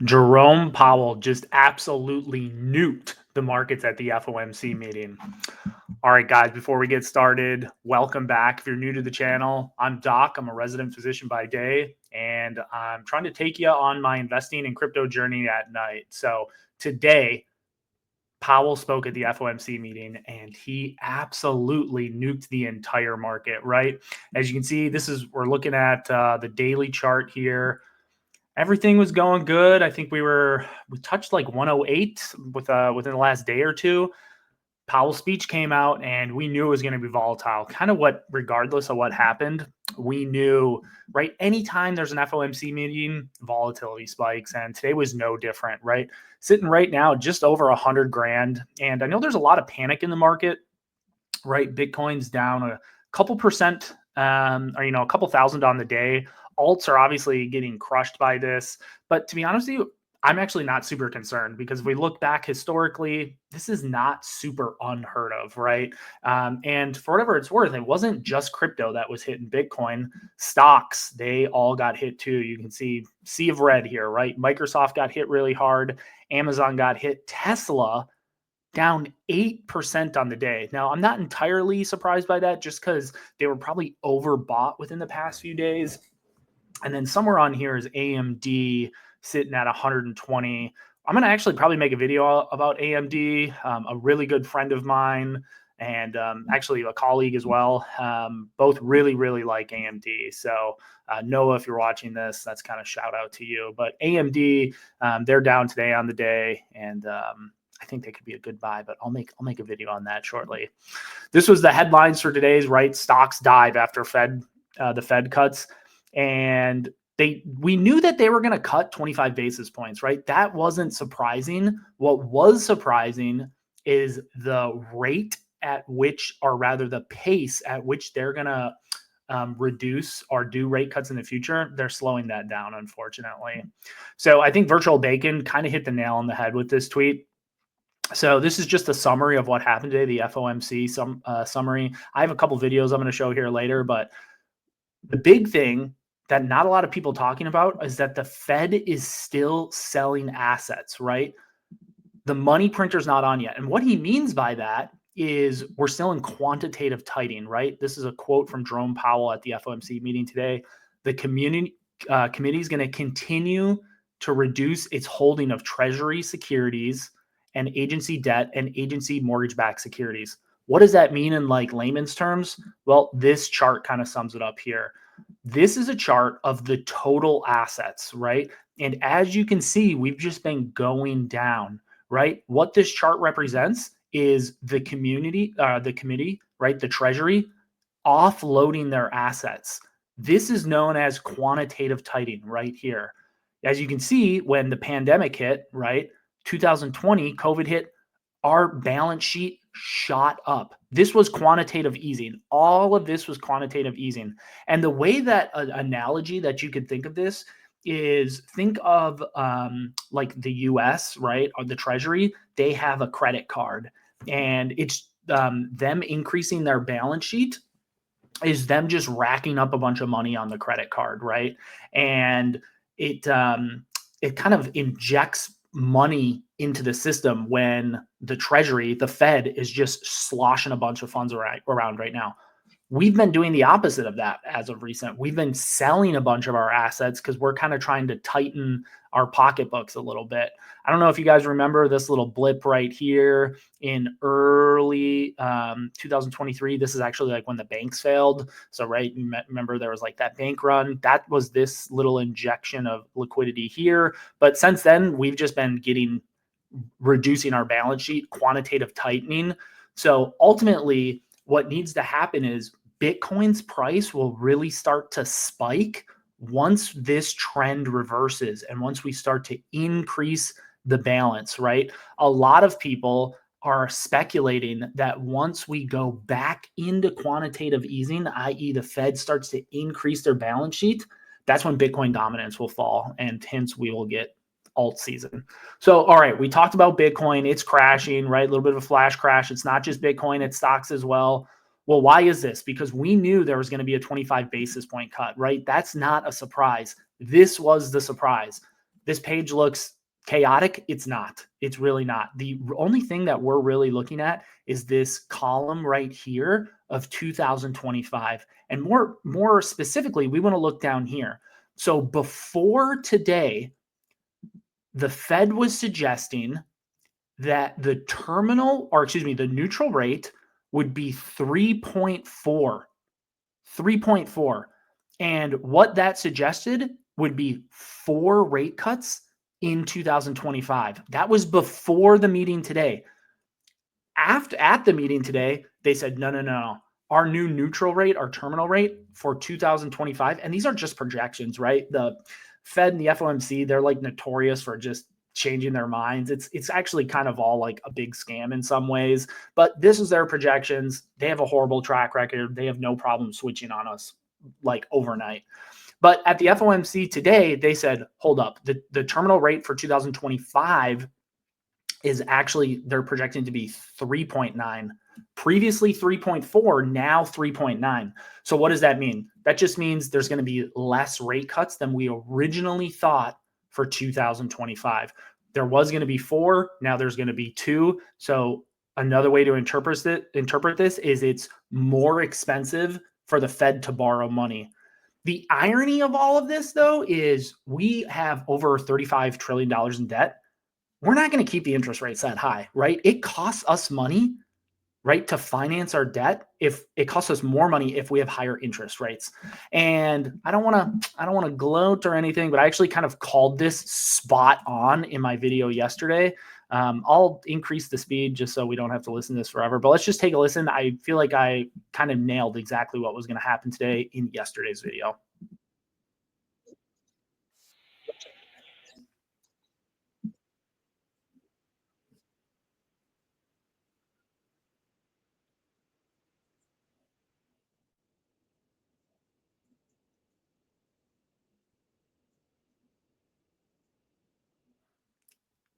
Jerome Powell just absolutely nuked the markets at the FOMC meeting. All right, guys, before we get started, welcome back. If you're new to the channel, I'm Doc. I'm a resident physician by day, and I'm trying to take you on my investing in crypto journey at night. So today, Powell spoke at the FOMC meeting and he absolutely nuked the entire market, right? As you can see, we're looking at the daily chart here. Everything was going good. I think we touched like 108 within the last day or two. Powell's speech came out and we knew it was going to be volatile. Kind of regardless of what happened, we knew, right? Anytime there's an FOMC meeting, volatility spikes, and today was no different, right? Sitting right now just over 100 grand. And I know there's a lot of panic in the market, right? Bitcoin's down a couple percent, or a couple thousand on the day. Alts are obviously getting crushed by this, but to be honest with you, I'm actually not super concerned because if we look back historically, this is not super unheard of, right? And for whatever it's worth, it wasn't just crypto that was hitting Bitcoin. Stocks, they all got hit too. You can see sea of red here, right? Microsoft got hit really hard. Amazon got hit. Tesla down 8% on the day. Now, I'm not entirely surprised by that just because they were probably overbought within the past few days. And then somewhere on here is AMD sitting at 120. I'm going to actually probably make a video about AMD. A really good friend of mine and actually a colleague as well. Both really, really like AMD. So Noah, if you're watching this, that's kind of shout out to you. But AMD, they're down today on the day, and I think they could be a good buy, but I'll make a video on that shortly. This was the headlines for today's, right? Stocks dive after the Fed cuts. And we knew that they were going to cut 25 basis points, right? That wasn't surprising. What was surprising is the rate at which, or rather the pace at which they're going to reduce or do rate cuts in the future. They're slowing that down, unfortunately. So I think Virtual Bacon kind of hit the nail on the head with this tweet. So this is just a summary of what happened today, the FOMC summary. I have a couple videos I'm going to show here later, but the big thing that not a lot of people talking about is that the Fed is still selling assets, right? The money printer's not on yet. And what he means by that is we're still in quantitative tightening, right? This is a quote from Jerome Powell at the FOMC meeting today. The committee is going to continue to reduce its holding of treasury securities and agency debt and agency mortgage-backed securities. What does that mean in like layman's terms? Well, this chart kind of sums it up here. This is a chart of the total assets, right? And as you can see, we've just been going down, right? What this chart represents is the committee, right? The treasury offloading their assets. This is known as quantitative tightening right here. As you can see, when the pandemic hit, right? 2020, COVID hit, our balance sheet shot up. This was quantitative easing. All of this was quantitative easing. And the way that analogy that you could think of this is think of like the US, right? Or the Treasury, they have a credit card and it's them increasing their balance sheet is them just racking up a bunch of money on the credit card, right? And it kind of injects money into the system when the Treasury, the Fed, is just sloshing a bunch of funds around right now. We've been doing the opposite of that as of recent. We've been selling a bunch of our assets because we're kind of trying to tighten our pocketbooks a little bit. I don't know if you guys remember this little blip right here in early 2023. This is actually like when the banks failed. So, right, you remember there was like that bank run. That was this little injection of liquidity here. But since then, we've just been reducing our balance sheet, quantitative tightening. So ultimately, what needs to happen is Bitcoin's price will really start to spike once this trend reverses and once we start to increase the balance, right? A lot of people are speculating that once we go back into quantitative easing, i.e. the Fed starts to increase their balance sheet, that's when Bitcoin dominance will fall, and hence we will get alt season. So, all right, we talked about Bitcoin. It's crashing, right? A little bit of a flash crash. It's not just Bitcoin, it's stocks as well. Well, why is this? Because we knew there was going to be a 25 basis point cut, right? That's not a surprise. This was the surprise. this page looks chaotic. It's not. It's really not. The only thing that we're really looking at is this column right here of 2025. And more specifically, we want to look down here. So before today, the Fed was suggesting that the neutral rate would be 3.4. 3.4. And what that suggested would be 4 rate cuts in 2025. That was before the meeting today. At the meeting today, they said, no. Our new neutral rate, our terminal rate for 2025, and these are just projections, right? The Fed and the FOMC, they're like notorious for just changing their minds. It's actually kind of all like a big scam in some ways, but this is their projections. They have a horrible track record. They have no problem switching on us like overnight. But at the FOMC today, they said, hold up, the terminal rate for 2025 is actually, they're projecting to be 3.9. Previously 3.4, now 3.9. So what does that mean? That just means there's going to be less rate cuts than we originally thought for 2025. There was going to be 4, now there's going to be 2. So another way to interpret this is it's more expensive for the Fed to borrow money. The irony of all of this, though, is we have over $35 trillion in debt. We're not going to keep the interest rates that high, right? It costs us money, right, to finance our debt. If it costs us more money if we have higher interest rates. And I don't want to gloat or anything, but I actually kind of called this spot on in my video yesterday. I'll increase the speed just so we don't have to listen to this forever, but let's just take a listen. I feel like I kind of nailed exactly what was going to happen today in yesterday's video.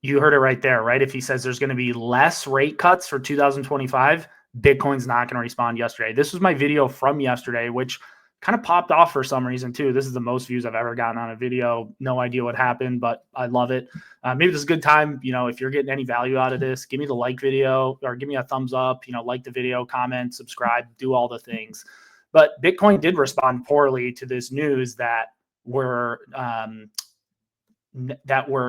You heard it right there, right? If he says there's going to be less rate cuts for 2025, Bitcoin's not going to respond yesterday. This was my video from yesterday, which kind of popped off for some reason too. This is the most views I've ever gotten on a video. No idea what happened, but I love it. Maybe this is a good time. If you're getting any value out of this, give me the like video or give me a thumbs up, like the video, comment, subscribe, do all the things. But Bitcoin did respond poorly to this news that we're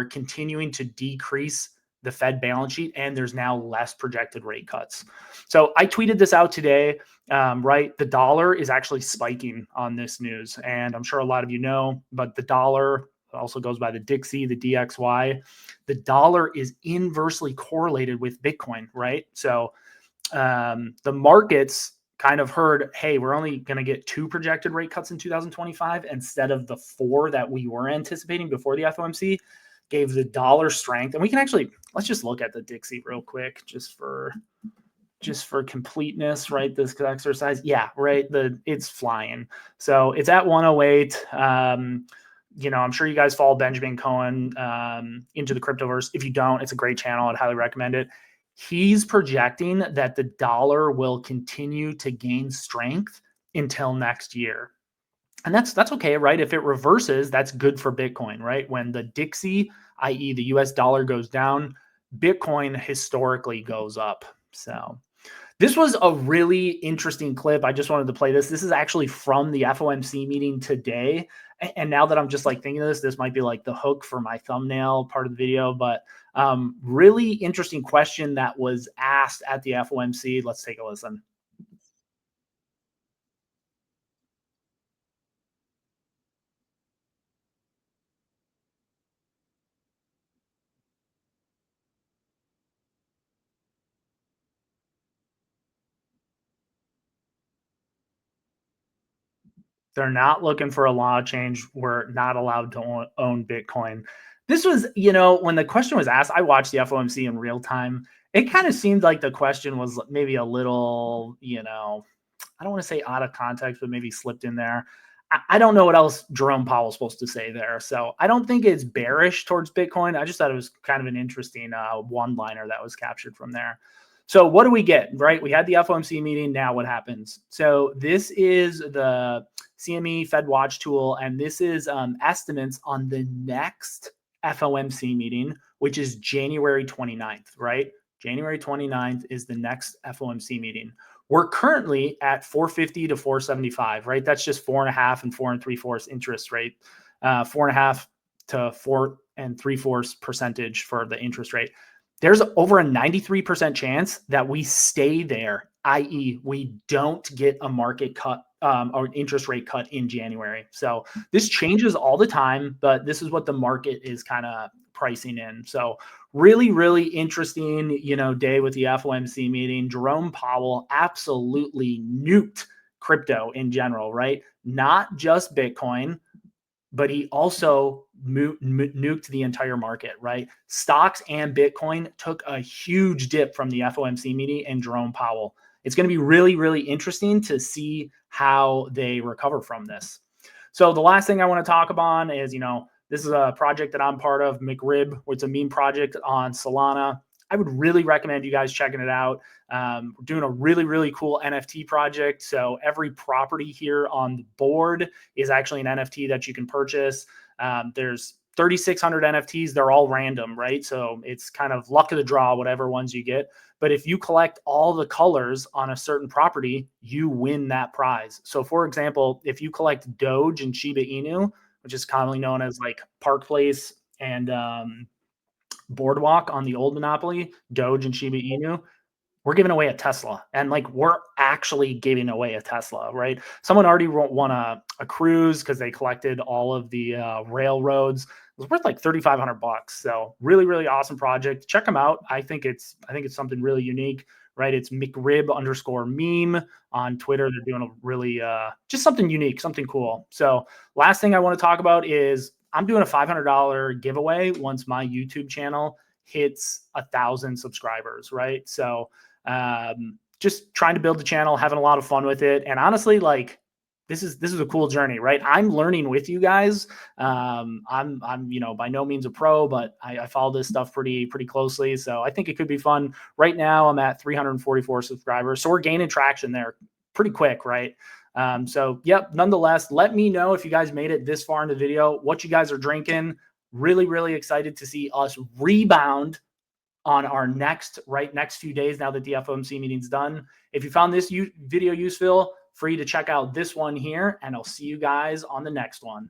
continuing to decrease the Fed balance sheet, and there's now less projected rate cuts. So I tweeted this out today, right? The dollar is actually spiking on this news, and I'm sure a lot of you know, but the dollar also goes by the Dixie, the DXY. The dollar is inversely correlated with Bitcoin, right? So the markets kind of heard, hey, we're only going to get 2 projected rate cuts in 2025 instead of the 4 that we were anticipating before the FOMC, gave the dollar strength. And we can actually, let's just look at the Dixie real quick, just for completeness, right? This exercise. Yeah, right. It's flying. So it's at 108. I'm sure you guys follow Benjamin Cohen into the Cryptoverse. If you don't, it's a great channel. I'd highly recommend it. He's projecting that the dollar will continue to gain strength until next year. And that's okay, right? If it reverses, that's good for Bitcoin, right? When the Dixie, i.e. the US dollar goes down, Bitcoin historically goes up. So this was a really interesting clip. I just wanted to play this. This is actually from the FOMC meeting today. And now that I'm just like thinking of this might be like the hook for my thumbnail part of the video, but really interesting question that was asked at the FOMC. Let's take a listen. They're not looking for a law change. We're not allowed to own Bitcoin. This was, when the question was asked, I watched the FOMC in real time. It kind of seemed like the question was maybe a little, I don't want to say out of context, but maybe slipped in there. I don't know what else Jerome Powell is supposed to say there. So I don't think it's bearish towards Bitcoin. I just thought it was kind of an interesting one-liner that was captured from there. So what do we get, right? We had the FOMC meeting. Now what happens? So this is the CME Fed Watch tool, and this is estimates on the next FOMC meeting, which is January 29th, right? January 29th is the next FOMC meeting. We're currently at 450 to 475, right? That's just 4.5 and 4 3/4 interest rate, 4.5 to 4 3/4 percentage for the interest rate. There's over a 93% chance that we stay there, i.e., we don't get a market cut or interest rate cut in January. So this changes all the time, but this is what the market is kind of pricing in. So really, really interesting, day with the FOMC meeting. Jerome Powell absolutely nuked crypto in general, right? Not just Bitcoin, but he also nuked the entire market, right? Stocks and Bitcoin took a huge dip from the FOMC meeting and Jerome Powell. It's going to be really, really interesting to see how they recover from this. So the last thing I want to talk about is, this is a project that I'm part of, McRib, which is a meme project on Solana. I would really recommend you guys checking it out. We're doing a really, really cool NFT project. So every property here on the board is actually an NFT that you can purchase. There's 3,600 NFTs. They're all random, right? So it's kind of luck of the draw, whatever ones you get. But if you collect all the colors on a certain property, you win that prize. So for example, if you collect Doge and Shiba Inu, which is commonly known as like Park Place and Boardwalk on the old Monopoly, Doge and Shiba Inu, we're giving away a Tesla. And like, we're actually giving away a Tesla, right? Someone already won a cruise because they collected all of the railroads. It was worth like $3,500. So really, really awesome project. Check them out. I think it's something really unique, right? It's McRib_meme on Twitter. They're doing a really, just something unique, something cool. So last thing I want to talk about is I'm doing a $500 giveaway once my YouTube channel hits 1,000 subscribers, right? So just trying to build the channel, having a lot of fun with it. And honestly, like, this is a cool journey, right? I'm learning with you guys. I'm by no means a pro, but I follow this stuff pretty closely. So I think it could be fun. Right now I'm at 344 subscribers. So we're gaining traction there pretty quick, right? So yep, nonetheless, let me know if you guys made it this far in the video, what you guys are drinking. Really, really excited to see us rebound on our next few days now that the FOMC meeting's done. If you found this video useful, free to check out this one here, and I'll see you guys on the next one.